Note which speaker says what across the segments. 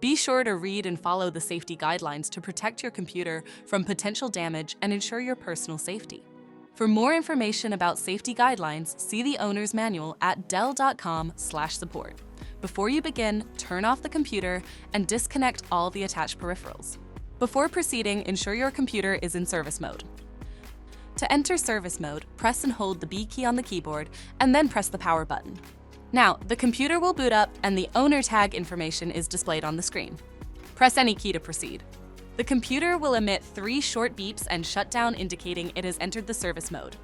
Speaker 1: Be sure to read and follow the safety guidelines to protect your computer from potential damage and ensure your personal safety. For more information about safety guidelines, see the owner's manual at dell.com/support. Before you begin, turn off the computer and disconnect all the attached peripherals. Before proceeding, ensure your computer is in service mode. To enter service mode, press and hold the B key on the keyboard and then press the power button. Now, the computer will boot up and the owner tag information is displayed on the screen. Press any key to proceed. The computer will emit 3 short beeps and shut down, indicating it has entered the service mode.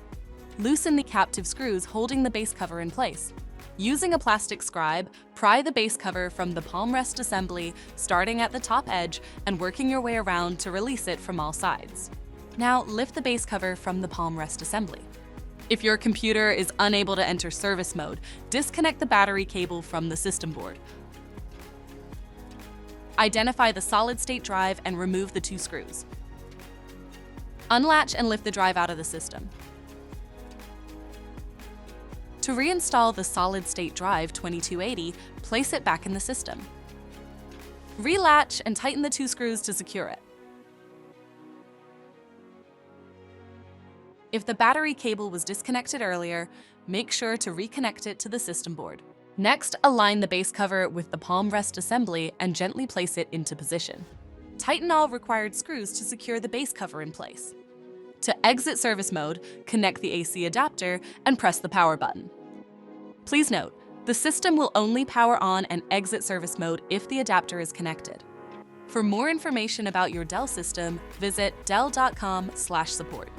Speaker 1: Loosen the captive screws holding the base cover in place. Using a plastic scribe, pry the base cover from the palm rest assembly, starting at the top edge and working your way around to release it from all sides. Now, lift the base cover from the palm rest assembly. If your computer is unable to enter service mode, disconnect the battery cable from the system board. Identify the solid-state drive and remove the 2 screws. Unlatch and lift the drive out of the system. To reinstall the solid-state drive 2280, place it back in the system. Relatch and tighten the 2 screws to secure it. If the battery cable was disconnected earlier, make sure to reconnect it to the system board. Next, align the base cover with the palm rest assembly and gently place it into position. Tighten all required screws to secure the base cover in place. To exit service mode, connect the AC adapter and press the power button. Please note, the system will only power on and exit service mode if the adapter is connected. For more information about your Dell system, visit dell.com/support.